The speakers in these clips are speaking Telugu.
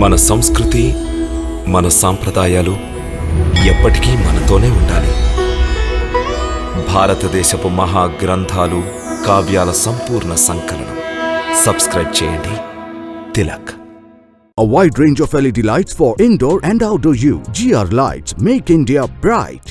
మన సంస్కృతి మన సాంప్రదాయాలు ఎప్పటికీ మనతోనే ఉండాలి. భారతదేశపు మహా గ్రంథాలు కావ్యాల సంపూర్ణ సంకలనం. సబ్స్క్రైబ్ చేయండి Tilak. A wide range of LED lights for indoor and outdoor use. GR Lights make India bright.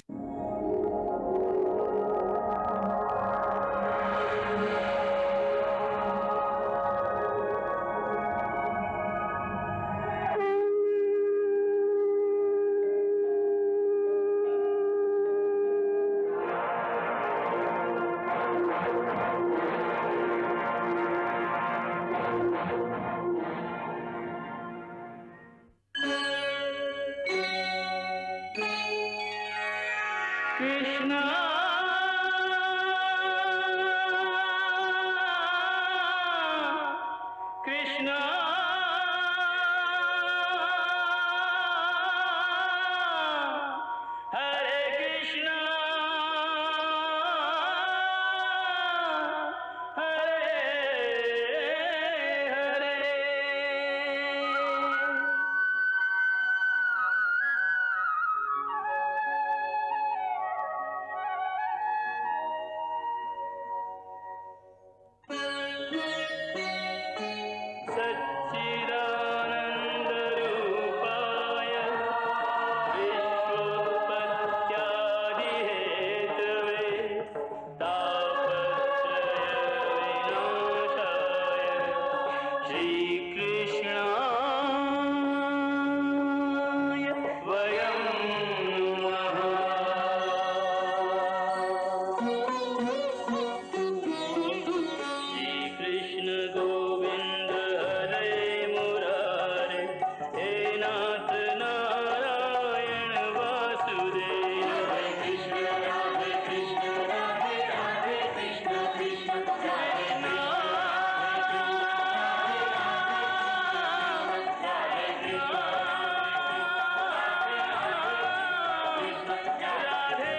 Krishna Krishna Hare Krishna Hare Hare सच्चिदानन्दरूपाय विश्वोत्पत्त्यादिहेतवे तापत्रयविनाशाय श्रीकृष्णाय वयं श्रीकृष्ण गोविन्द हरे मुरारे हे नाथ नारायण वासुदेव हरे कृष्ण राधे कृष्ण राधे राधे कृष्ण कृष्ण हरे नाथ राधे कृष्ण राधे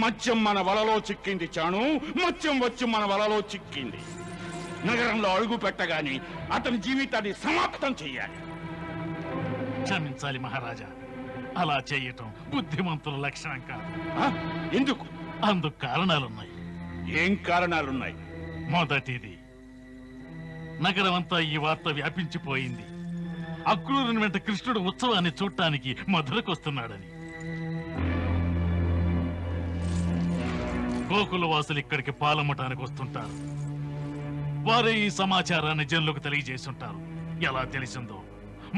మత్యం మన వలలో చిక్కింది చాణు. మత్యం వచ్చి మన వలలో చిక్కింది. నగరంలో అడుగు పెట్టగానే అతని జీవితాన్ని సమాప్తం చెయ్యాలి. క్షమించాలి మహారాజా, అలా చేయటం బుద్ధిమంతుల లక్షణం కాదు. ఎందుకు? అందుకు కారణాలున్నాయి. ఏం కారణాలున్నాయి? మొదటిది, నగరమంతా ఈ వార్త వ్యాపించిపోయింది. అక్రూరుని వెంట కృష్ణుడు ఉత్సవాన్ని చూడటానికి మధురకొస్తున్నాడని. గోకుల వాసులు ఇక్కడికి పాలమ్మటానికి వస్తుంటారు. వారే ఈ సమాచారాన్ని జనులకు తెలియజేస్తుంటారు. ఎలా తెలిసిందో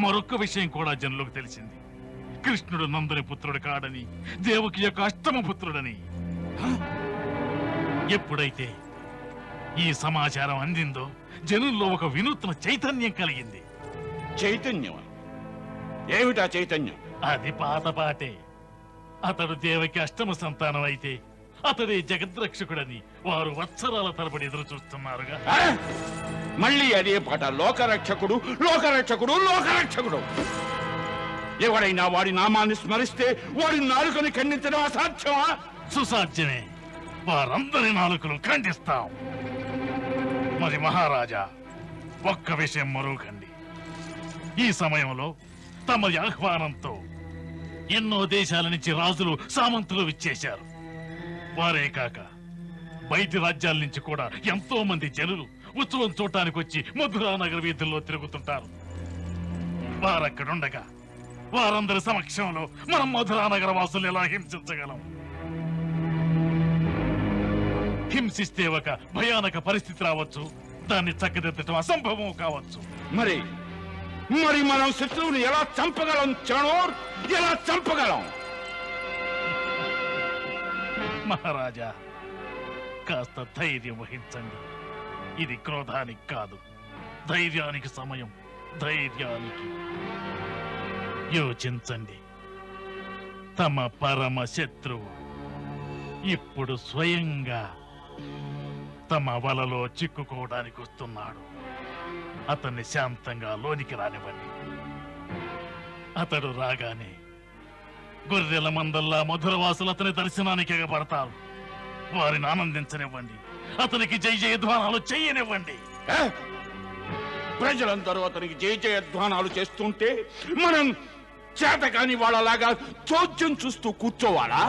మరొక్క విషయం కూడా జనులకు తెలిసింది. కృష్ణుడు నందుని పుత్రుడు కాడని, దేవకి యొక్క అష్టమ పుత్రుడని. ఎప్పుడైతే ఈ సమాచారం అందిందో జనుల్లో ఒక వినూత్న చైతన్యం కలిగింది. చైతన్యం? ఏమిటా చైతన్యం? అది పాత పాటే. అతడు దేవకి అష్టమ సంతానం అయితే అతడే జగద్రక్షకుడని వారు వత్సరాల తరబడి ఎదురు చూస్తున్నారుగా. మళ్ళీ అదే పాట. లోకరక్షకుడు లోకరక్షకుడు లోకరక్షకుడు. ఎవడైనా వాడి నామాన్ని స్మరిస్తే వాడి నాలుకని ఖండించడం అసాధ్యమా? సుసాధ్యమే. వారందరి నాలుకలు ఖండిస్తాం. మరి మహారాజా, ఒక్క విషయం మరువకండి. ఈ సమయంలో తమ ఆహ్వానంతో ఎన్నో దేశాల నుంచి రాజులు సామంతులు విచ్చేశారు. వారే కాక బయటి రాజ్యాల నుంచి కూడా ఎంతో మంది జనులు ఉత్సవం చూడటానికి వచ్చి మధురా నగర వీధుల్లో తిరుగుతుంటారు. వారక్కడుండగా వారందరి సమక్షంలో మనం మధురా నగర వాసులు ఎలా హింసించగలం? హింసిస్తే ఒక భయానక పరిస్థితి రావచ్చు. దాన్ని చక్కదిద్దటం అసంభవం కావచ్చు. మరి మరి మనం శత్రువుని ఎలా చంపగలం చాణూర్? ఎలా చంపగలం? మహారాజా, కాస్త ధైర్యం వహించండి. ఇది క్రోధానికి కాదు, ధైర్యానికి సమయం. ధైర్యానికి. యోచించండి. తమ పరమ శత్రువు ఇప్పుడు స్వయంగా తమ వలలో చిక్కుకోవడానికి వస్తున్నాడు. అతన్ని శాంతంగా లోనికి రానివ్వండి. అతడు రాగానే గొర్రెల మందల్లా మధురవాసులు అతని దర్శనానికి ఎగబడతారు. వారిని ఆనందించనివ్వండి. అతనికి జై జయధ్వానాలు చెయ్యనివ్వండి. ప్రజలందరూ అతనికి జయ జయధ్వానాలు చేస్తుంటే మనం చేతకాని వాళ్ళలాగా చోద్యం చూస్తూ కూర్చోవాలా?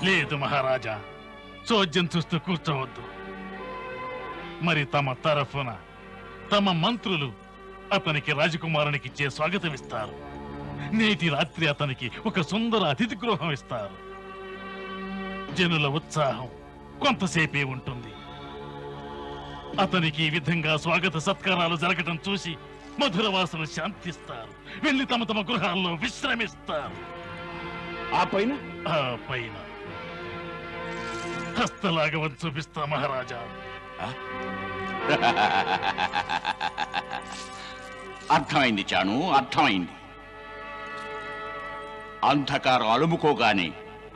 లేదు మహారాజా, చోద్యం చూస్తూ కూర్చోవద్దు. మరి తమ తరఫున తమ మంత్రులు అతనికి రాజకుమారునికి ఇచ్చే స్వాగతం ఇస్తారు. నేటి రాత్రి అతనికి ఒక సుందర అతిథి గృహం ఇస్తారు. జనుల ఉత్సాహం కొంతసేపే ఉంటుంది. అతనికి ఈ విధంగా స్వాగత సత్కారాలు జరగటం చూసి మధురవాసులు శాంతిస్తారు. వెళ్లి తమ తమ గృహాల్లో విశ్రమిస్తారు. ఆ పైన హస్తలాగవని చూపిస్తా మహారాజా. అర్థమైంది చాను, అర్థమైంది. అంధకారం అలుముకోగానే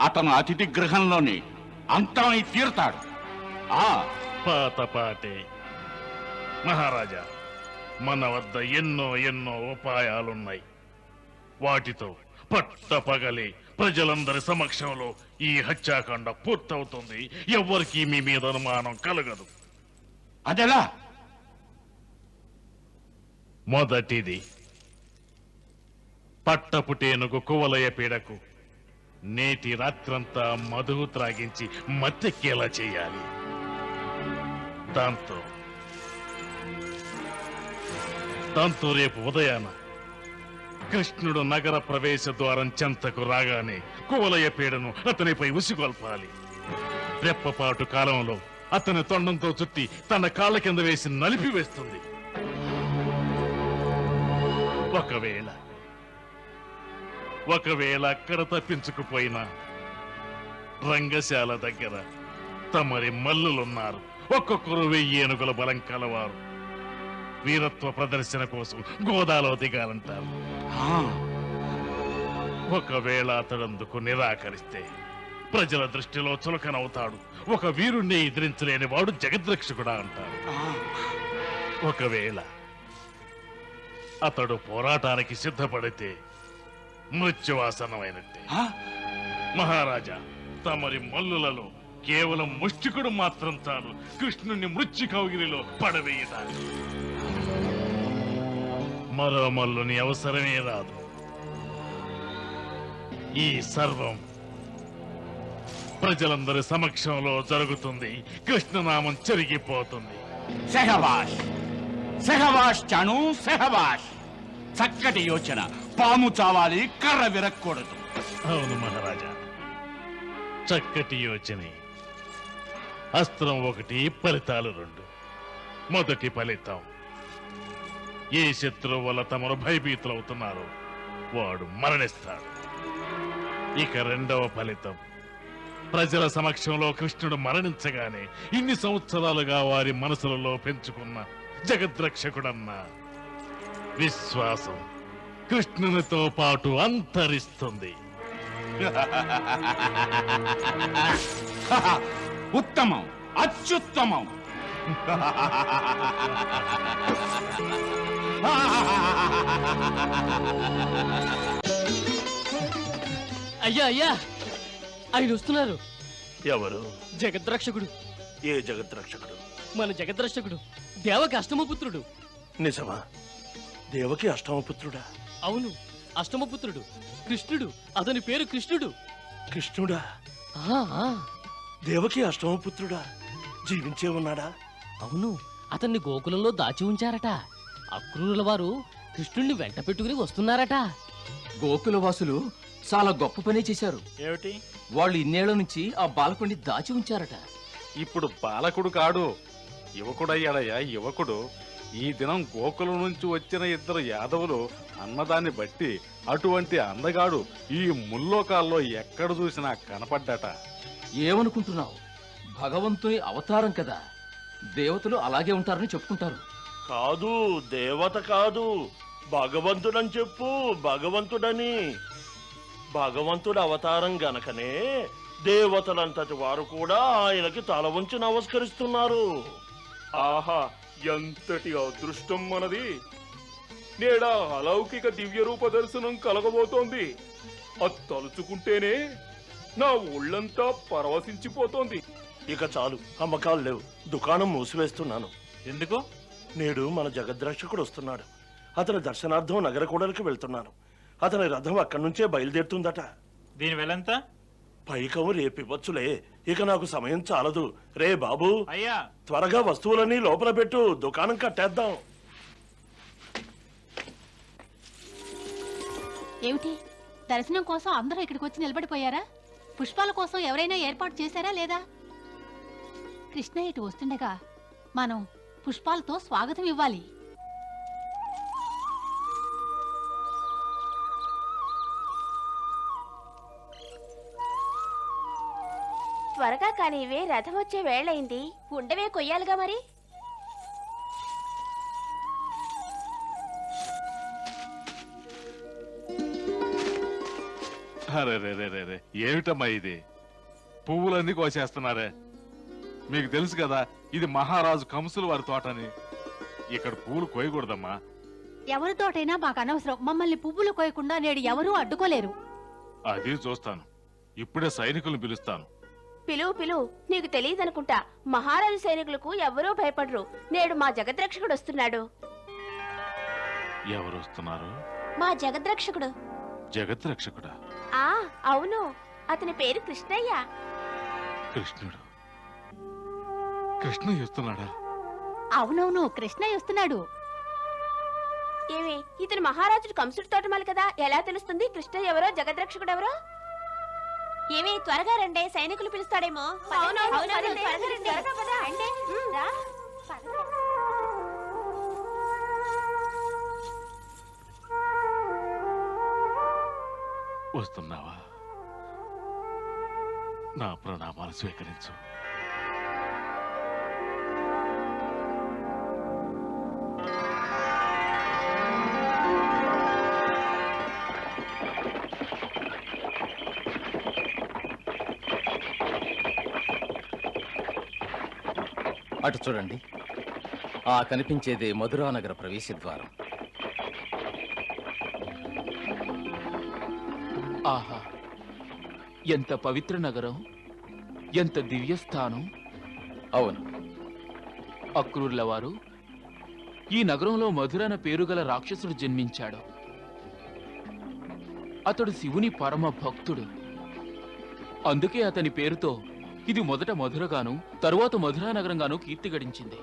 అతను అతిథి గృహంలోనే అంతమై తీరుతాడు. పాత పాటే మహారాజా. మన వద్ద ఎన్నో ఎన్నో ఉపాయాలున్నాయి. వాటితో పట్టపగలే ప్రజలందరి సమక్షంలో ఈ హత్యాకాండ పూర్తవుతుంది. ఎవ్వరికీ మీ మీద అనుమానం కలగదు. అదెలా? మొదటిది, పట్టపుటేనుగు కువలయ పీడకు నేటి రాత్రంతా మధువు త్రాగించి మత్తెక్కేలా చేయాలి. దాంతో రేపు ఉదయాన కృష్ణుడు నగర ప్రవేశ ద్వారం చెంతకు రాగానే కువలయ పీడను అతనిపై ఉసిగొల్పాలి. రెప్పపాటు కాలంలో అతని తొండంతో చుట్టి తన కాళ్ళ కింద వేసి నలిపివేస్తుంది. ఒకవేళ అక్కడ తప్పించుకుపోయినా రంగశాల దగ్గర తమరి మల్లులున్నారు. ఒక్కొక్కరు 1000 ఏనుగుల బలం కలవారు. వీరత్వ ప్రదర్శన కోసం గోదాలో దిగాలంటారు. ఒకవేళ అతడందుకు నిరాకరిస్తే ప్రజల దృష్టిలో చులకనవుతాడు. ఒక వీరుణ్ణి ఎదిరించలేని వాడు జగద్రక్షకుడా అంటారు. ఒకవేళ అతడు పోరాటానికి సిద్ధపడితే మృత్యువాసనమైనట్టే. మహారాజా, తమరి మల్లులలో కేవలం ముష్టికుడు మాత్రం చాలు కృష్ణుణ్ణి మృత్యు కౌగిలిలో పడవేయటానికి. మరో మల్లుని అవసరమే రాదు. ఈ సర్వం ప్రజలందరి సమక్షంలో జరుగుతుంది. కృష్ణనామం చెరిగిపోతుంది. సెహవాష్ సెహవాష్ చాను, సెహవాష్. చక్కటి యోచన. పాము చావాలి, కర్ర విరక్కూడదు. అవును మహారాజా, చక్కటి యోచనే. అస్త్రం 1, ఫలితాలు 2. మొదటి ఫలితం, ఏ శత్రువు వల్ల తమరు భయభీతులవుతున్నారో వాడు మరణిస్తాడు. ఇక రెండవ ఫలితం, ప్రజల సమక్షంలో కృష్ణుడు మరణించగానే ఇన్ని సంవత్సరాలుగా వారి మనసులలో పెంచుకున్న జగద్రక్షకుడన్న విశ్వాసం కృష్ణునితో పాటు అంతరిస్తుంది. ఉత్తమం, అత్యుత్తమం. అయ్యా అయ్యా, ఆయన వస్తున్నారు. ఎవరు? జగద్రక్షకుడు. ఏ జగద్రక్షకుడు? మన జగద్రక్షకుడు దేవకి అష్టమపుత్రుడు. నిజమా? దేవకి అష్టమపుత్రుడా? అవును, అష్టమపుత్రుడు కృష్ణుడు. అతని పేరు కృష్ణుడు. కృష్ణుడా? ఆ, ఆ. దేవకి అష్టమపుత్రుడా? జీవించే ఉన్నాడా? అవును, అతన్ని గోకులంలో దాచి ఉంచారట. అక్రూరుల వారు కృష్ణుణ్ణి వెంట పెట్టుకుని వస్తున్నారట. గోకులవాసులు చాలా గొప్ప పని చేశారు. ఏమిటి? వాళ్ళు ఇన్నేళ్ల నుంచి ఆ బాలకుడిని దాచి ఉంచారట. ఇప్పుడు బాలకుడు కాడు, యువకుడయ్యాడయ్యా, యువకుడు. ఈ దినం గోకులం నుంచి వచ్చిన 2 యాదవులు అన్నదాన్ని బట్టి అటువంటి అందగాడు ఈ ముల్లోకాల్లో ఎక్కడ చూసినా కనపడ్డట. ఏమనుకుంటున్నావు? భగవంతుని అవతారం కదా, దేవతలు అలాగే ఉంటారని చెప్పుకుంటారు. కాదు, దేవత కాదు, భగవంతుడని చెప్పు. భగవంతుడని. భగవంతుడు అవతారం గనకనే దేవతలంతటి వారు కూడా ఆయనకి తల వంచి నమస్కరిస్తున్నారు. ఆహా, ఎంతటి అదృష్టం మనది! నేడా అలౌకిక దివ్య రూప దర్శనం కలగబోతోంది. అది తలుచుకుంటేనే నా ఒళ్ళంతా పరవశించిపోతోంది. ఇక చాలు, అమ్మకాలు లేవు, దుకాణం మూసివేస్తున్నాను. ఎందుకు? నేడు మన జగద్రక్షకుడు వస్తున్నాడు. అతని దర్శనార్థం నగర కూడలికి వెళ్తున్నాను. అతని రథం అక్కడి నుంచే బయలుదేరుతుందట. దీని వెలంత? పైకం రేపివ్వచ్చులే, ఇక నాకు సమయం చాలదు. రే బాబు, అయ్యా, త్వరగా వస్తువులన్నీ లోపల పెట్టు, దుకాణం కట్టేద్దాం. ఏమిటి, దర్శనం కోసం అందరూ ఇక్కడికి వచ్చి నిలబడిపోయారా? పుష్పాల కోసం ఎవరైనా ఏర్పాటు చేశారా లేదా? కృష్ణ ఇటు వస్తుండగా మనం పుష్పాలతో స్వాగతం ఇవ్వాలి. త్వరగా కానీ ఇవే, రథం వచ్చే వేళయింది. ఉండవే కొయ్యాలిగా మరి. అరే రే రే రే రే, ఏమిటమ్మా ఇది? పువ్వులన్నీ కోసేస్తున్నారే. మీకు తెలుసు కదా, ఇది మహారాజు కంసుల వారి తోటని. ఇక్కడ పువ్వులు కోయకూడదమ్మా. ఎవరి తోటైనా మాకు అనవసరం. మమ్మల్ని పువ్వులు కోయకుండా నేడు ఎవరూ అడ్డుకోలేరు. అది చూస్తాను. ఇప్పుడే సైనికులను పిలుస్తాను. పిలువు పిలువు, నీకు తెలియదనుకుంటా. మహారాజు సైనికులకు ఎవరూ భయపడరు. నేడు మా జగద్రక్షకుడు వస్తున్నాడు. ఎవరు వస్తున్నారు? మా జగద్రక్షకుడు. జగద్రక్షకుడా? ఆ అవును, అతని పేరు కృష్ణయ్య. కృష్ణుడు? కృష్ణ వస్తున్నాడా? అవునవును, కృష్ణయ్య వస్తున్నాడు. ఏమి, ఇతను మహారాజుడు కంసుడి తోటమాలి కదా, ఎలా తెలుస్తుంది కృష్ణ ఎవరో జగద్రక్షకుడు ఎవరో? ఏమి, త్వరగా రండి, సైనికులు పిలుస్తాడేమో. వస్తున్నావా? నా ప్రణామాలు స్వీకరించు. అటు చూడండి, ఆ కనిపించేదే మధురానగర ప్రవేశ ద్వారం. ఆహా, ఎంత పవిత్ర నగరం, ఎంత దివ్యస్థానం. అవును, అక్రూరుల వారు, ఈ నగరంలో మధురన పేరుగల రాక్షసుడు జన్మించాడు. అతడు శివుని పరమ భక్తుడు. అందుకే అతని పేరుతో ఇది మొదట మధురగాను తరువాత మధురా నగరంగాను కీర్తి గడించింది.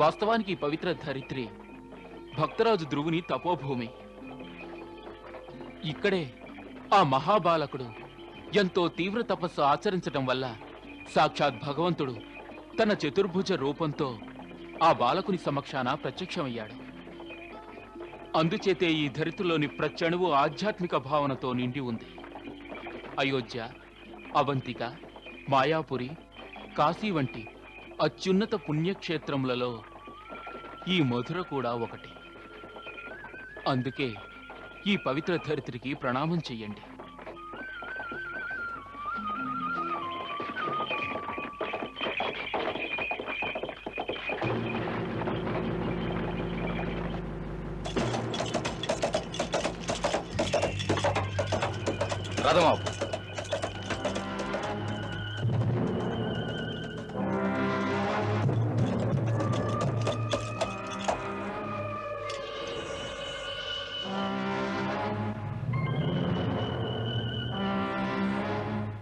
వాస్తవానికి ఈ పవిత్ర ధరిత్రి భక్తరాజు ధ్రువుని తపోభూమి. ఇక్కడే ఆ మహాబాలకుడు ఎంతో తీవ్ర తపస్సు ఆచరించటం వల్ల సాక్షాత్ భగవంతుడు తన చతుర్భుజ రూపంతో ఆ బాలకుని సమక్షాన ప్రత్యక్షమయ్యాడు. అందుచేతే ఈ ధరిత్రిలోని ప్రత్యణువు ఆధ్యాత్మిక భావనతో నిండి ఉంది. అయోధ్య, అవంతిక, మాయాపురి, కాశీ వంటి అత్యున్నత పుణ్యక్షేత్రములలో ఈ మధుర కూడా ఒకటి. అందుకే ఈ పవిత్ర ధరిత్రికి ప్రణామం చెయ్యండి. రథమాపు.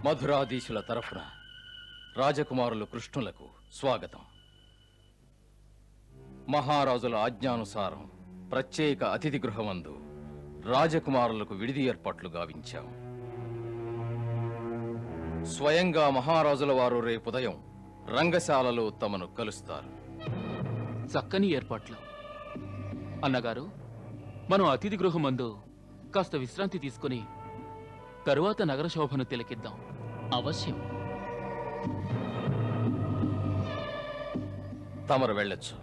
మధురాధీశుల తరఫున రాజకుమారులు కృష్ణులకు స్వాగతం. మహారాజుల ఆజ్ఞానుసారం ప్రత్యేక అతిథి గృహమందు రాజకుమారులకు విడిది ఏర్పాట్లు గావించాం. స్వయంగా మహారాజుల వారు రేపుదయం రంగశాలలో తమను కలుస్తారు. చక్కని ఏర్పాట్లు. అన్నగారు, మనం అతిథి గృహమందు కాస్త విశ్రాంతి తీసుకుని తరువాత నగర శోభను తిలకిద్దాం. అవశ్యం. తమరు వెళ్ళొచ్చు.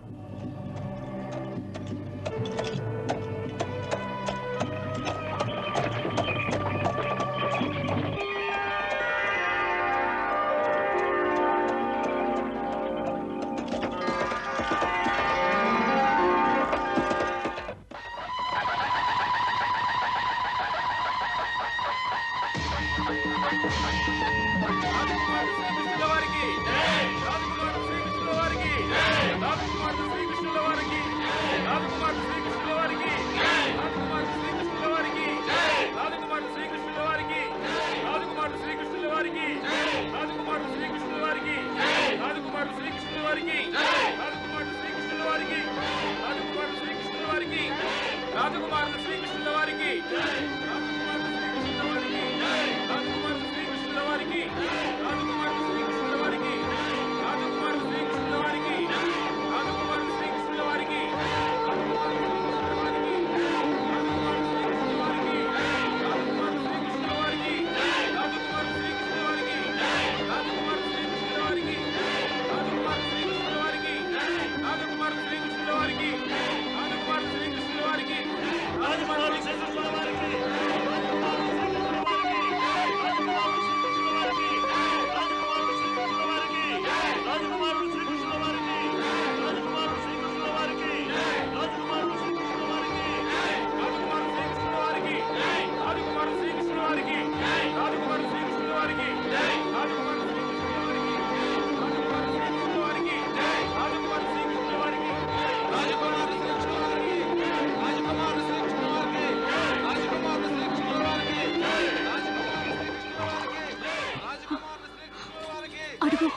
అడుగు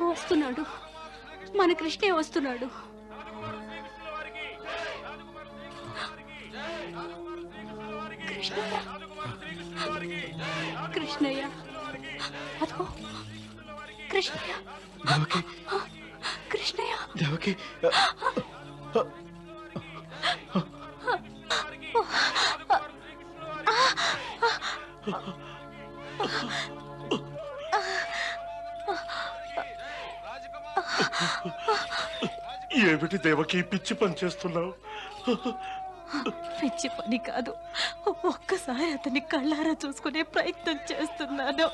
వస్తున్నాడు, మన కృష్ణే వస్తున్నాడు. కృష్ణయ్య, అదిగో కృష్ణయ్య, కృష్ణయ్య. దేవకి ఏమిటి దేవకి పిచ్చి పని చేస్తున్నావు? పిచ్చి పని కాదు, ఒక్కసారి అతన్ని కళ్ళారా చూసుకునే ప్రయత్నం చేస్తున్నాను.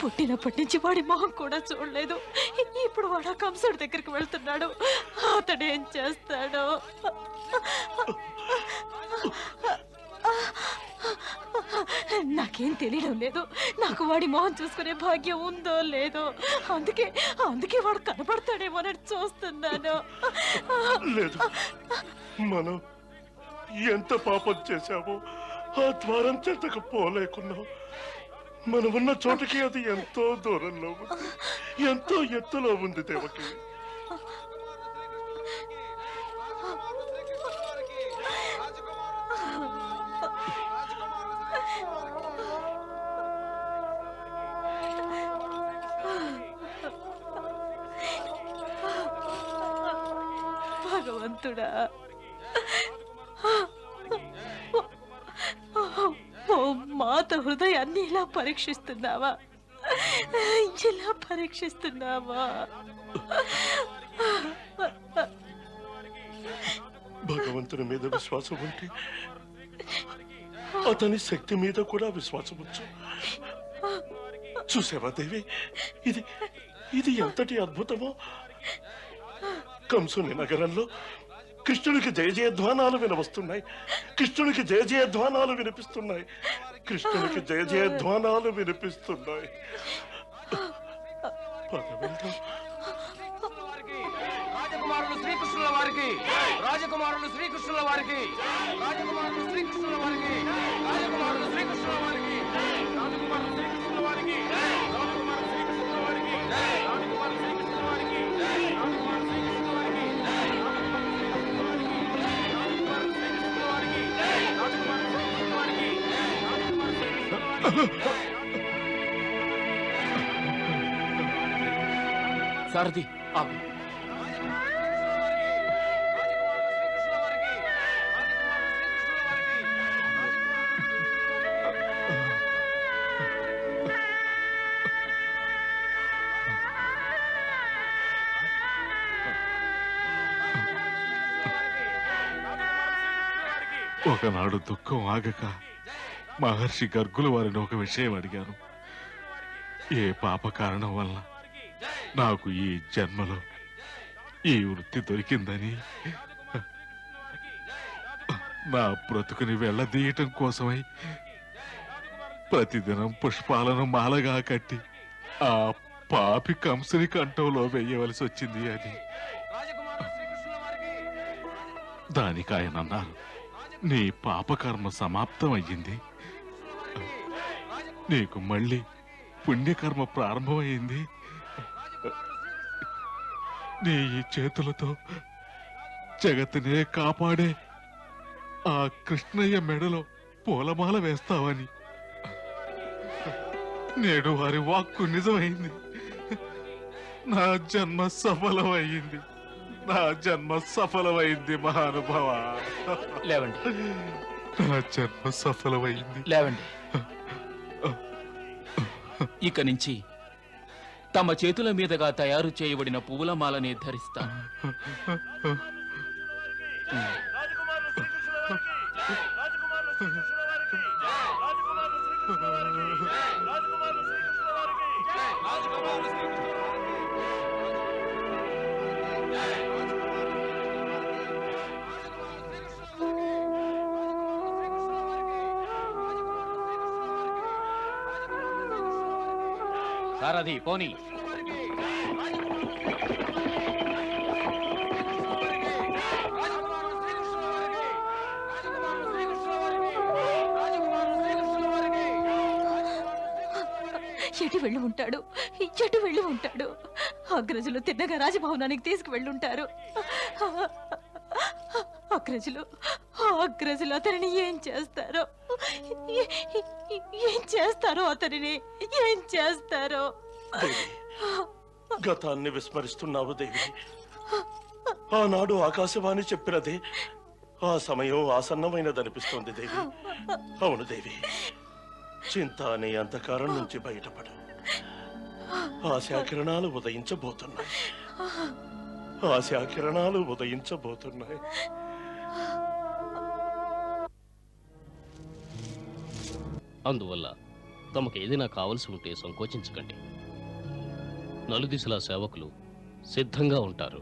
పుట్టినప్పటి నుంచి వాడి మొహం కూడా చూడలేదు. ఇప్పుడు వాడు కంసుడి దగ్గరికి వెళ్తున్నాడు. అతడు ఏం చేస్తాడో. నాకేం తెలియడం లేదు. నాకు వాడి మొహం చూసుకునే భాగ్యం ఉందో లేదో. అందుకే వాడు కనపడతాడేమోనని చూస్తున్నాను. లేదు, మనం ఎంత పాపం చేశామో ఆ ద్వారం చెంతకు పోలేకున్నాం. మనం ఉన్న చోటకి అది ఎంతో దూరంలో ఉంది, ఎంతో ఎత్తులో ఉంది దేవకి. భగవంతుడా, మాత హృదయాన్ని ఇలా పరీక్షిస్తున్నావా? ఇలా పరీక్షిస్తున్నావా? భగవంతుని మీద విశ్వాసం ఉంటే అతని శక్తి మీద కూడా విశ్వాసం వచ్చు. చూసావా దేవి, ఇది ఎంతటి అద్భుతమో. కంసుని నగరంలో కృష్ణుడికి జయ జయధ్వానాలు వినవస్తున్నాయి. కృష్ణుడికి జయ జయధ్వానాలు వినిపిస్తున్నాయి. కృష్ణుడికి జయ జయధ్వానాలు వినిపిస్తున్నాయి. రాజకుమారులు శ్రీకృష్ణుల వారికి, రాజకుమారులు శ్రీకృష్ణుల వారికి, రాజకుమారులు శ్రీకృష్ణుల వారికి, రాజకుమారులు శ్రీకృష్ణుల వారికి, రాజకుమారులు శ్రీకృష్ణుల వారికి, రాజకుమారులు శ్రీకృష్ణుల వారికి, రాజకుమారులు శ్రీకృష్ణుల వారికి, రాజకుమారులు శ్రీకృష్ణుల వారికి, సారథి ఆగు. ఒకనాడు దుఃఖం ఆగక మహర్షి గర్గుల వారిని ఒక విషయం అడిగాను. ఏ పాప కారణం వల్ల నాకు ఈ జన్మలో ఈ వృత్తి దొరికిందని. నా బ్రతుకుని వెళ్ళదీయటం కోసమై ప్రతిదినం పుష్పాలను మాలగా కట్టి ఆ పాపి కంసుని కంఠంలో వెయ్యవలసి వచ్చింది అని. దానికి ఆయన అన్నారు, నీ పాపకర్మ సమాప్తం అయ్యింది, నీకు మళ్ళీ పుణ్యకర్మ ప్రారంభమైంది. నీ ఈ చేతులతో జగత్తునే కాపాడే ఆ కృష్ణయ్య మెడలో పూలమాల వేస్తావని. నేడు వారి వాక్కు నిజమైంది. నా జన్మ సఫలమైంది, నా జన్మ సఫలమైంది మహానుభావ. లేవండి, నా జన్మ సఫలమైంది. లేవండి. ఇక నుంచి తమ చేతుల మీదుగా తయారు చేయబడిన పువ్వుల మాలని ధరిస్తాను. సారథి పోనీ. ఎటు వెళ్ళి ఉంటాడు, ఎటు వెళ్ళి ఉంటాడు? అగ్రజులు తిన్నగా రాజభవనానికి తీసుకువెళ్ళుంటారు. అగ్రజులు అతనిని ఏం చేస్తారో, ఏం చేస్తారో, అతనిని ఏం చేస్తారో. గతాన్ని విస్మరిస్తున్నావు దేవి. ఆనాడు ఆకాశవాణి చెప్పినదే ఆ సమయం ఆసన్నమైనదనిపిస్తోంది దేవి. అవును దేవి, చింత అనే అంధకారం నుంచి బయటపడు. ఆశాకిరణాలు ఉదయించబోతున్నాయి, ఆశాకిరణాలు ఉదయించబోతున్నాయి. అందువల్ల తమకు ఏదైనా కావలసి ఉంటే సంకోచించకండి. నలుదిశలా సేవకులు సిద్ధంగా ఉంటారు.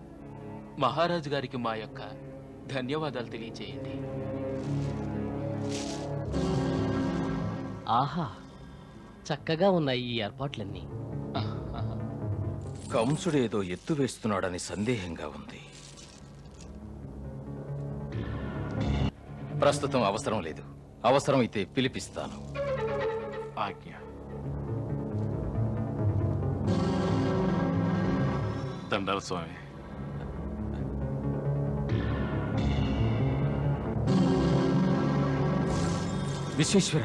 మహారాజు గారికి మా యొక్క ధన్యవాదాలు తెలియజేయండి. ఆహా, చక్కగా ఉన్నాయి ఈ ఏర్పాట్లన్నీ. కంసుడేదో ఎత్తు వేస్తున్నాడని సందేహంగా ఉంది. ప్రస్తుతం అవసరం లేదు, అవసరమైతే పిలిపిస్తాను. ఆజ్ఞ. దండాల స్వామి. విశ్వేశ్వర,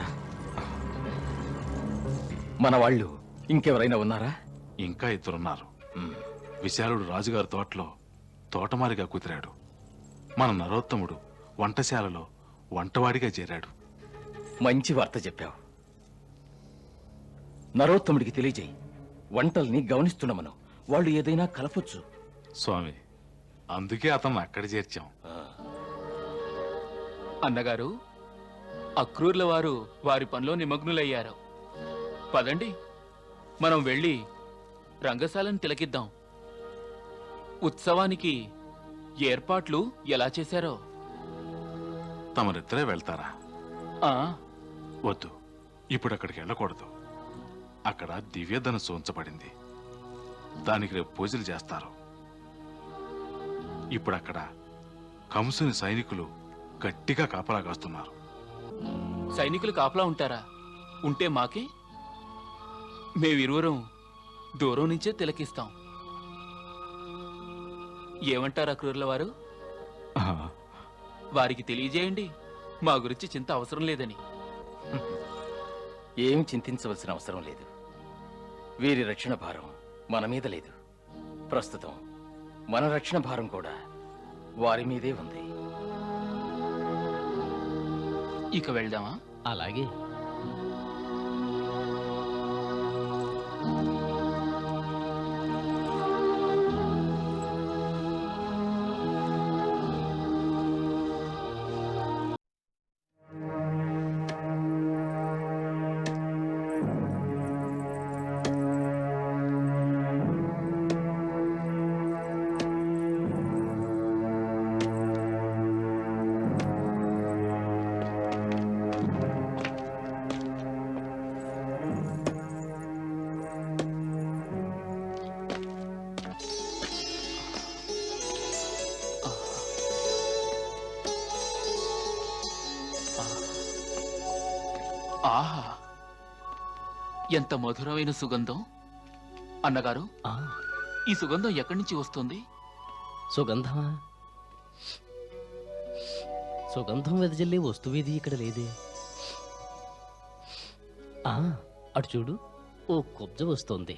మన వాళ్ళు ఇంకెవరైనా ఉన్నారా? ఇంకా ఇద్దరున్నారు. విశాలుడు రాజుగారి తోటలో తోటమారిగా కుదిరాడు. మన నరోత్తముడు వంటశాలలో వంటవాడిగా చేరాడు. మంచి వార్త చెప్పావు. నరోత్తముడికి తెలియజేయి, వంటల్ని గమనిస్తున్నామను. వాళ్ళు ఏదైనా కలపొచ్చు. స్వామి, అందుకే అతను అక్కడ చేర్చాం. అన్నగారు, అక్రూర్ల వారు వారి పనిలో నిమగ్నులయ్యారు. పదండి, మనం వెళ్ళి రంగశాలను తిలకిద్దాం. ఉత్సవానికి ఏర్పాట్లు ఎలా చేశారో. తమరిద్దరే వెళ్తారా? ఆ, వద్దు, ఇప్పుడు అక్కడికి వెళ్ళకూడదు. అక్కడ దివ్యధనస్సు ఉంచబడింది. దానికి రేపు పూజలు చేస్తారు. ఇప్పుడు అక్కడ కంసుని సైనికులు గట్టిగా కాపలా కాస్తున్నారు. సైనికులు కాపలా ఉంటారా? ఉంటే మాకే. మేమిరువురం దూరం నుంచే తిలకిస్తాం. ఏమంటారు అక్రూర్ల వారు? వారికి తెలియజేయండి, మా గురించి చింత అవసరం లేదని. ఏమి చింతించవలసిన అవసరం లేదు. వీరి రక్షణ భారం మన మీద లేదు. ప్రస్తుతం మన రక్షణ భారం కూడా వారి మీదే ఉంది. ఇక వెళ్దామా? అలాగే. ఆహా, ఎంత మధురమైన సుగంధం. అన్నగారు, ఈ సుగంధం ఎక్కడి నుంచి వస్తుంది? సుగంధమా? సుగంధం వెదజల్లే వస్తువేది ఇక్కడ లేదే. అటు చూడు, ఓ కుబ్జ వస్తోంది.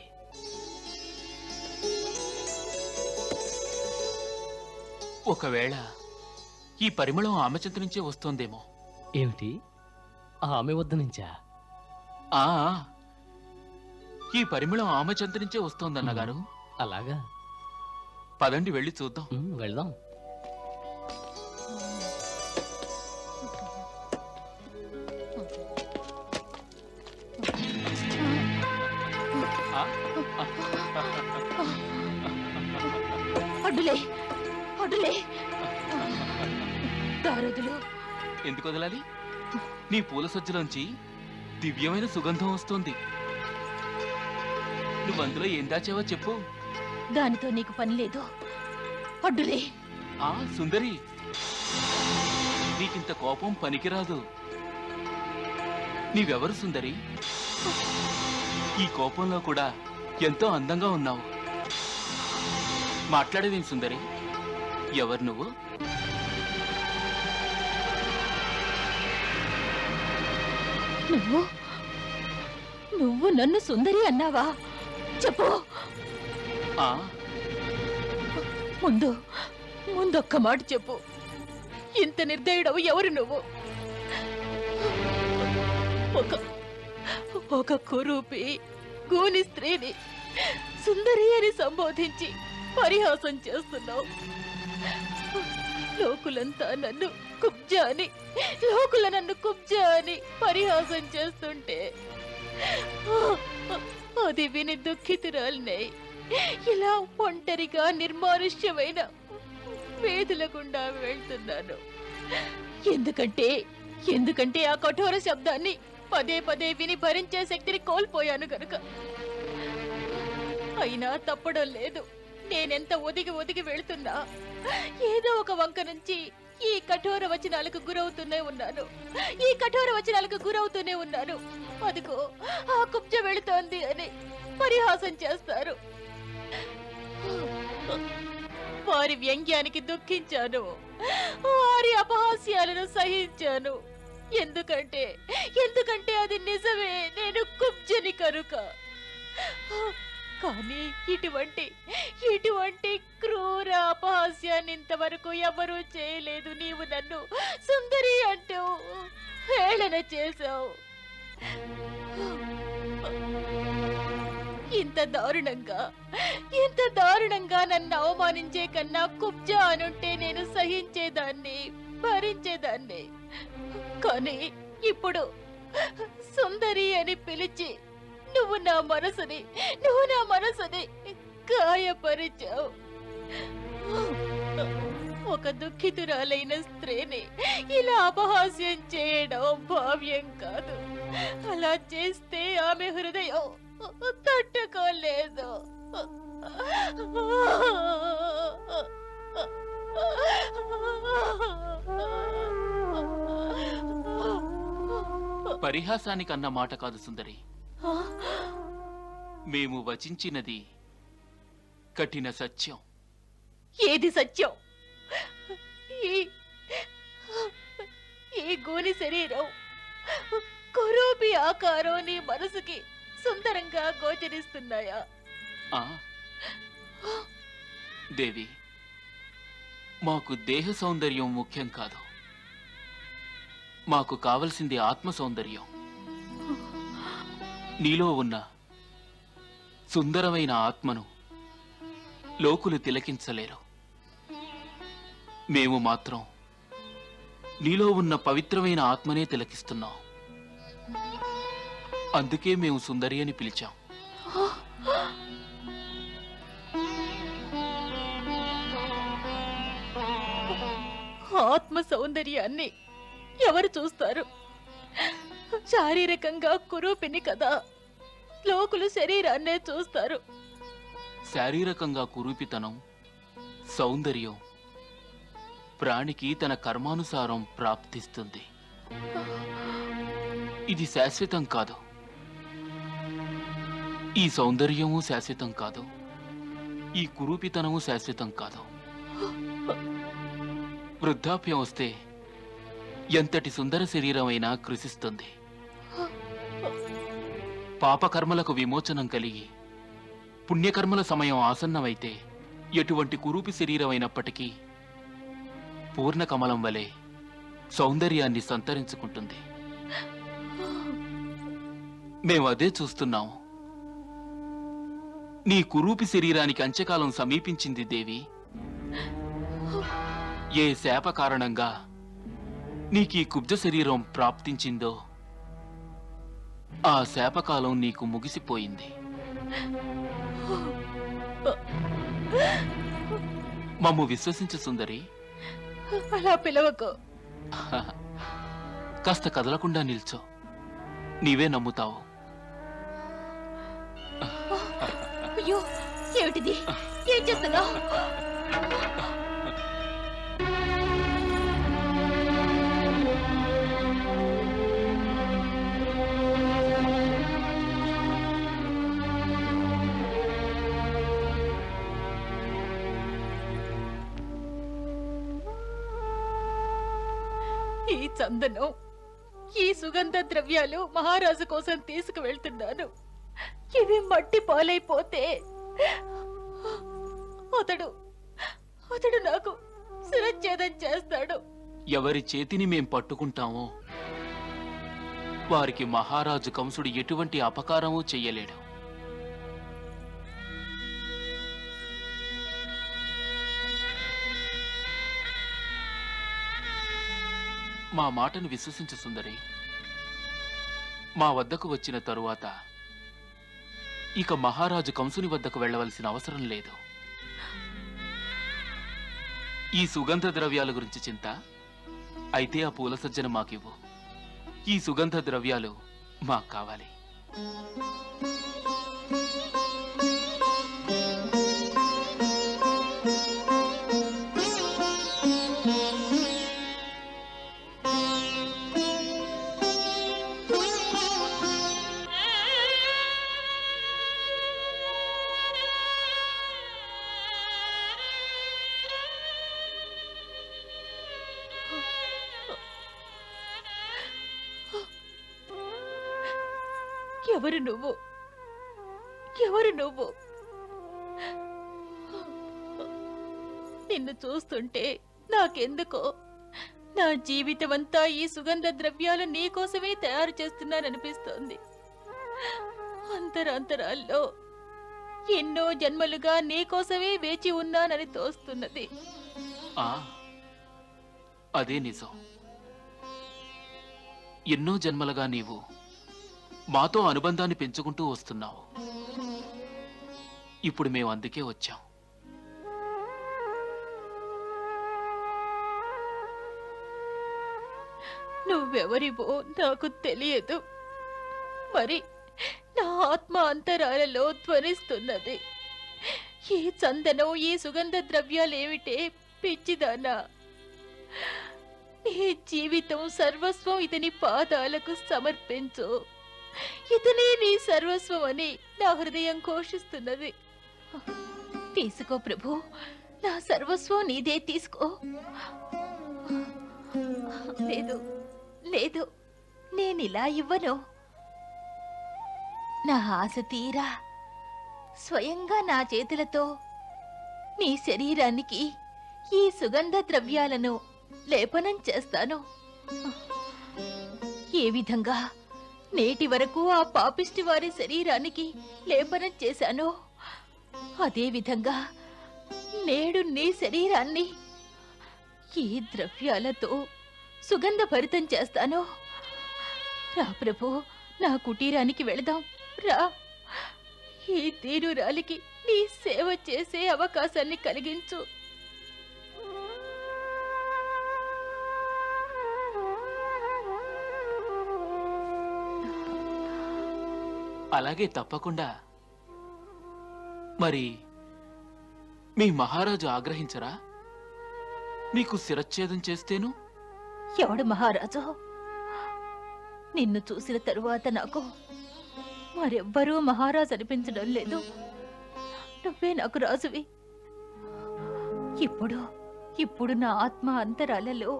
ఒకవేళ ఈ పరిమళం ఆమె చెంత నుంచే వస్తోందేమో. ఏమిటి, ఆమె వద్ద నుంచా? ఆ, ఈ పరిమళం ఆమె చెంత నుంచే వస్తోందన్నగారు. అలాగా? పదండి, వెళ్ళి చూద్దాం. వెళ్దాం. అడ్డులే, అడ్డులే, దారదులు. ఎందుకు వదలాలి? నీ పూల సజ్జలోంచి దివ్యమైన సుగంధం వస్తోంది. నువ్వందులో ఏం దాచావో చెప్పు. దానితో నీకు పని లేదు. అడ్డులే. సుందరి, నీకింత కోపం పనికిరాదు. నీవెవరు సుందరి? ఈ కోపంలో కూడా ఎంతో అందంగా ఉన్నావు. మాట్లాడేదేం సుందరి? ఎవరు నువ్వు? నువ్వు నువ్వు నన్ను సుందరి అన్నావా? చెప్పు. ముందు ముందొక్క మాట చెప్పు. ఇంత నిర్దయుడవు ఎవరు నువ్వు? ఒక కురూపి గూని స్త్రీని సుందరి అని సంబోధించి పరిహాసం చేస్తున్నావు. లోకులంతా నన్ను కుబ్జా అని పరిహాసం చేస్తుంటే అది విని దుఃఖితురాలినై ఇలా ఒంటరిగా నిర్మానుష్యమైన వేదుల గుండా వెళ్తున్నాను. ఎందుకంటే ఆ కఠోర శబ్దాన్ని పదే పదే విని భరించే శక్తిని కోల్పోయాను గనుక. అయినా తప్పడం లేదు. నేనెంత ఒదిగి వెళ్తున్నా ఏదో ఒక వంక నుంచి ఈ కఠోర వచనాలకు గురవుతూనే ఉన్నాను. అదిగో ఆ కుబ్జ వెళుతోంది అని పరిహాసం చేస్తారు. వారి వ్యంగ్యానికి దుఃఖించాను, వారి అపహాస్యాలను సహించాను. ఎందుకంటే అది నిజమే, నేను కుబ్జని కనుక. కానీ ఇటువంటి క్రూర అపహాస్యాన్ని ఇంతవరకు ఎవరూ చేయలేదు. నీవు నన్ను సుందరి అంటూ హేళన చేశావు. ఇంత దారుణంగా నన్ను అవమానించే కన్నా కుబ్జా అనుంటే నేను సహించేదాన్ని, భరించేదాన్ని. కానీ ఇప్పుడు సుందరి అని పిలిచి నువ్వు నా మనసుని గాయపరిచావు. ఒక దుఃఖితురాలైన స్త్రీని ఇలా అపహాస్యం చేయడం భావ్యం కాదు. అలా చేస్తే ఆమె హృదయం తట్టుకోలేదు. పరిహాసానికి అన్న మాట కాదు సుందరి. మేము వచించినది కఠిన సత్యం. ఏది సత్యం? ఈ గోని శరీరం, కురూపి ఆకారం నీ మనసుకి సుందరంగా గోచరిస్తున్నాయా? దేవి, మాకు దేహ సౌందర్యం ముఖ్యం కాదు. మాకు కావలసింది ఆత్మ సౌందర్యం. నీలో ఉన్న సుందరమైన ఆత్మను లోకులు తిలకించలేరు. మేము మాత్రం నీలో ఉన్న పవిత్రమైన ఆత్మనే తిలకిస్తున్నాం. అందుకే మేము సుందరి అని పిలిచాం. ఆత్మ సౌందర్యాన్ని ఎవరు చూస్తారు? శారీరకంగా కురూపిని కదా, లోకులు శరీరాన్నే చూస్తారు. శారీరకంగా కురూపితనం, సౌందర్యం ప్రాణికి తన కర్మానుసారం ప్రాప్తిస్తుంది. ఇది శాశ్వతం కాదు. ఈ సౌందర్యము శాశ్వతం కాదు. ఈ కురూపితనము శాశ్వతం కాదు. వృద్ధాప్యం వస్తే ఎంతటి సుందర శరీరమైనా కృషిస్తుంది. పాపకర్మలకు విమోచనం కలిగి పుణ్యకర్మల సమయం ఆసన్నమైతే ఎటువంటి కురూపి శరీరమైనప్పటికీ పూర్ణ కమలం వలె సౌందర్యాన్ని సంతరించుకుంటుంది. మేము అదే చూస్తున్నాము. నీ కురూపి శరీరానికి అంత్యకాలం సమీపించింది దేవి. ఏ శాప కారణంగా నీకీ కుబ్జ శరీరం ప్రాప్తించిందో ఆ శాపకాలం నీకు ముగిసిపోయింది. మమ్ము విశ్వసించు సుందరి. అలా పిలవకు. కాస్త కదలకుండా నిల్చో, నీవే నమ్ముతావు. అయ్యో, ఏమిటిది? ఏం చేస్తున్నావు? ఈ చందనం, ఈ సుగంధ ద్రవ్యాలు మహారాజు కోసం తీసుకువెళ్తున్నాను. ఇవి మట్టి పాలైపోతే అతడు నాకు శిరచ్ఛేదం చేస్తాడు. ఎవరి చేతిని మేం పట్టుకుంటామో వారికి మహారాజు కంసుడు ఎటువంటి అపకారమూ చెయ్యలేడు. మా మాటను విశ్వసించు సుందరి. మా వద్దకు వచ్చిన తరువాత ఇక మహారాజు కంసుని వద్దకు వెళ్ళవలసిన అవసరం లేదు. ఈ సుగంధ ద్రవ్యాల గురించి చింత అయితే ఆ పూల సజ్జన మాకివ్వు. ఈ సుగంధ ద్రవ్యాలు మాకు కావాలి. ఎవరు నువ్వు? ఎవరు నువ్వు? నిన్ను చూస్తుంటే నాకెందుకో నా జీవితమంతా ఈ సుగంధ ద్రవ్యాలు నీకోసమే తయారు చేస్తున్నాననిపిస్తోంది. అంతరాంతరాల్లో ఎన్నో జన్మలుగా నీకోసమే వేచి ఉన్నానని తోస్తున్నది. అదే నిజం. ఎన్నో జన్మలుగా నీవు మాతో అనుబంధాన్ని పెంచుకుంటూ వస్తున్నావు. ఇప్పుడు మేము అందుకే వచ్చాం. నువ్వెవరివో నాకు తెలియదు. మరి నా ఆత్మ అంతరాలలో ధ్వనిస్తున్నది. ఈ చందనం, ఈ సుగంధ ద్రవ్యాలేమిటే పిచ్చిదానా? నీ జీవితం సర్వస్వం ఇతని పాదాలకు సమర్పించు. ఇతనే నీ సర్వస్వం అని నా హృదయం ఘోషిస్తున్నది. తీసుకో ప్రభు, నా సర్వస్వం నీదే, తీసుకో. లేదు లేదు, నేనిలా ఇవ్వను. నా ఆశ తీరా స్వయంగా నా చేతులతో నీ శరీరానికి ఈ సుగంధ ద్రవ్యాలను లేపనం చేస్తాను. ఏ విధంగా నేటి వరకు ఆ పాపిష్టి వారి శరీరానికి లేపనం చేశానో అదే విధంగా నేడు నీ శరీరాన్ని ఈ ద్రవ్యాలతో సుగంధ భరితం చేస్తాను. రా ప్రభు, నా కుటీరానికి వెళదాం. రా, ఈ తీరురాలికి నీ సేవ చేసే అవకాశాన్ని కలిగించు. అలాగే, తప్పకుండా. మరి మీ మహారాజు ఆగ్రహించరా? మీకు శిరచ్ఛేదం చేస్తేను? ఎవడు మహారాజు? నిన్ను చూసిన తరువాత నాకు మరెవ్వరూ మహారాజు అనిపించడం లేదు. నువ్వే నాకు రాజువి. ఇప్పుడు నా ఆత్మ అంతరాలలో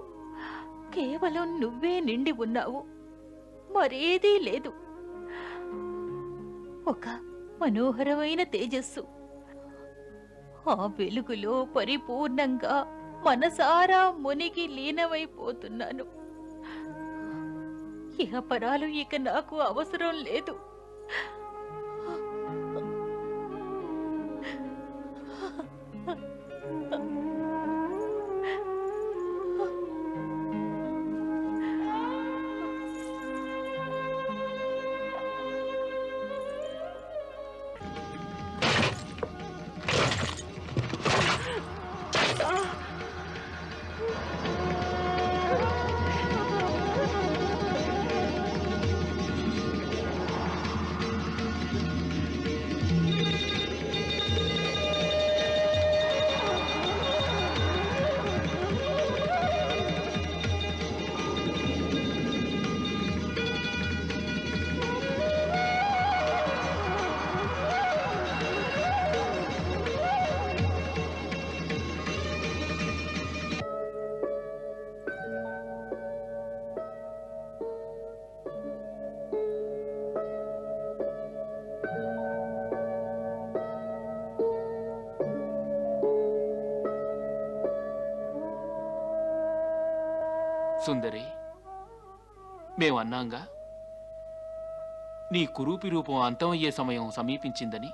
కేవలం నువ్వే నిండి ఉన్నావు, మరేదీ లేదు. ఒక మనోహరమైన తేజస్సు. ఆ వెలుగులో పరిపూర్ణంగా మనసారా మునిగి లీనమైపోతున్నాను. ఇహపరాలు ఇక నాకు అవసరం లేదు. సుందరి, మేమన్నాంగా నీ కురూపి రూపం అంతమయ్యే సమయం సమీపించిందని.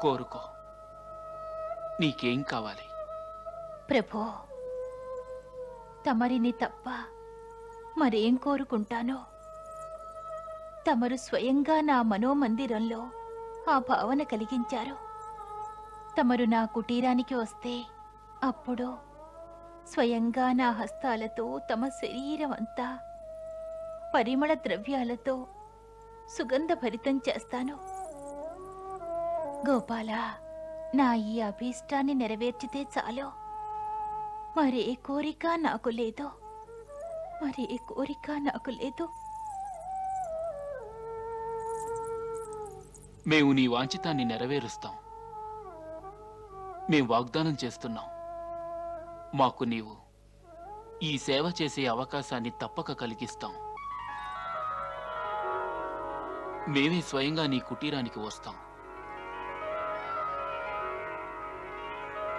కోరుకో, నీకేం కావాలి? ప్రభో, తమరిని తప్ప మరేం కోరుకుంటానో. తమరు స్వయంగా నా మనోమందిరంలో ఆ భావన కలిగించారు. తమరు నా కుటీరానికి వస్తే అప్పుడు స్వయంగా నా హస్తాలతో తమ శరీరం అంతా పరిమళ ద్రవ్యాలతో సుగంధభరితం చేస్తాను. గోపాల, నా ఈ అభీష్టాన్ని నెరవేర్చితే చాలు. మరే కోరిక నాకు లేదు, మరే కోరిక నాకు లేదు. మేము నీ వాంఛితాన్ని నెరవేరుస్తాం. మేం వాగ్దానం చేస్తున్నాం. మాకు నీవు ఈ సేవ చేసే అవకాశాన్ని తప్పక కలిగిస్తాం. మేమే స్వయంగా నీ కుటీరానికి వస్తాం.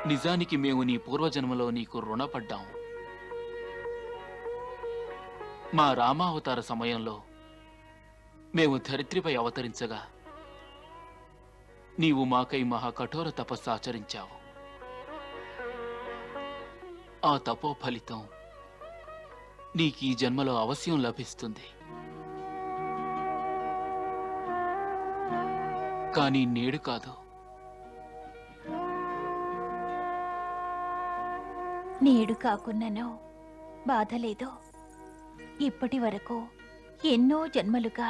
నిజానికి మేము నీ పూర్వజన్మలో నీకు రుణపడ్డాం. మా రామావతార సమయంలో మేము ధరిత్రిపై అవతరించగా నీవు మాకై మహా కఠోర తపస్సు ఆచరించావు. ఆ తపో ఫలితం నీకు ఈ జన్మలో అవశ్యం లభిస్తుంది. కానీ నేడు కాదు. నేడు కాకున్ననో బాధలేదు. ఇప్పటి వరకు ఎన్నో జన్మలుగా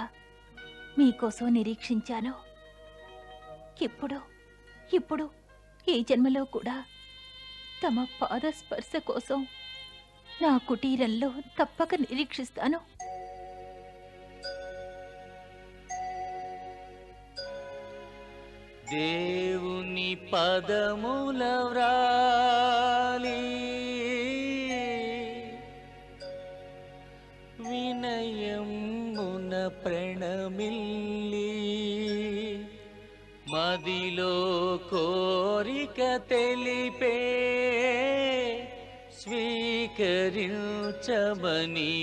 మీకోసం నిరీక్షించాను. ఇప్పుడు ఈ జన్మలో కూడా తమ పాద స్పర్శ కోసం నా కుటీరంలో తప్పక నిరీక్షిస్తాను. దేవుని పదముల వ్రాలి వినయమున ప్రణమిల్లి మదిలో కోరిక తెలిపే స్వీకరించమని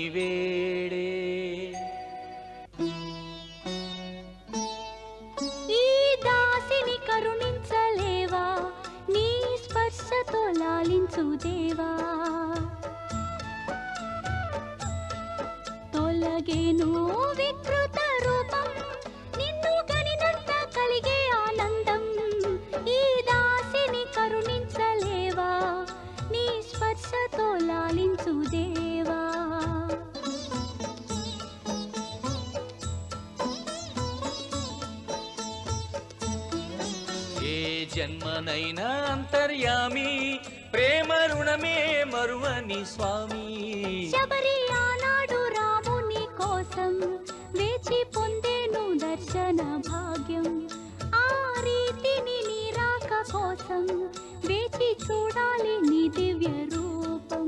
వేడే. కరుణించలేవా, నీ స్పర్శతో లాలించు దేవా. కలిగేను వికృత రూపం నిన్ను కనినంత కలిగే ఆనందం ఈ దాసిని కరుణించలేవా నీ స్పర్శతో లాలించు దేవా ఏ జన్మనైనా అంతర్యామి ప్రేమ రుణమే మరువని స్వామి శబరి ఆనాడు రాముని కోసం వేచి పొందేను దర్శన భాగ్యం ఆ రీతిని నీ రాక కోసం వేచి చూడాలి నీ దివ్య రూపం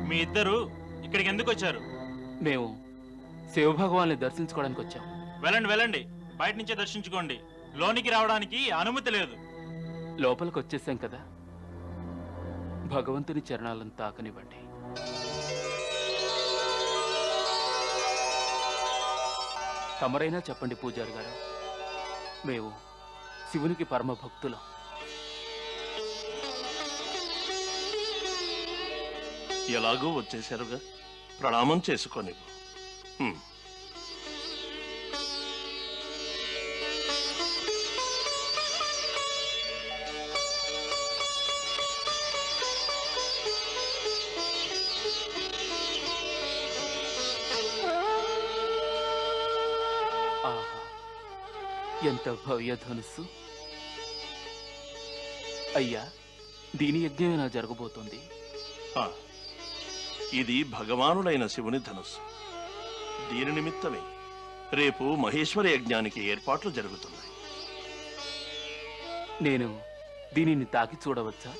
మీ ఇద్దరు ఇక్కడికి ఎందుకు వచ్చారు? మేము శివభగవాన్ని దర్శించుకోవడానికి వచ్చాం. వెళ్ళండి వెళ్ళండి, బయట నుంచే దర్శించుకోండి. లోనికి రావడానికి అనుమతి లేదు. లోపలికి వచ్చేసాం కదా, భగవంతుని చరణాలను తాకనివ్వండి. తమరైనా చెప్పండి పూజారి గారు, మేము శివునికి పరమ భక్తులం. ఎలాగో వచ్చేశారుగా, ప్రణామం చేసుకోని. ఆహా, ఎంత భవ్య ధనుస్సు! అయ్యా, దీని యజ్ఞమేనా జరగబోతోంది? ఇది భగవానుడైన శివుని ధనుస్సు. దీని నిమిత్తమే రేపు మహేశ్వర యజ్ఞానికి ఏర్పాట్లు జరుగుతున్నాయి. నేను దీనిని తాకి చూడవచ్చా?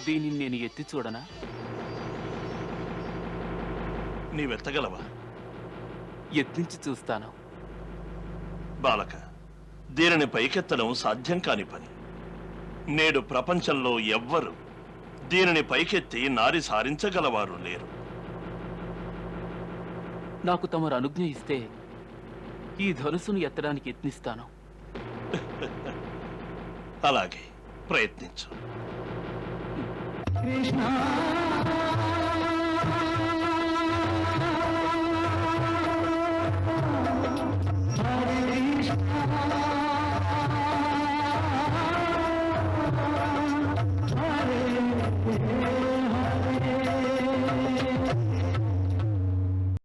దీనిని నేను ఎత్తి చూడనా? నీవెత్తగలవా? యత్నించి చూస్తాను. బాలక, దీనిని పైకెత్తడం సాధ్యం కాని పని. నేడు ప్రపంచంలో ఎవ్వరు దీనిని పైకెత్తి నారి సారించగలవారు లేరు. నాకు తమరు అనుజ్ఞ ఇస్తే ఈ ధనుసును ఎత్తడానికి యత్నిస్తాను. అలాగే ప్రయత్నించు. కృష్ణ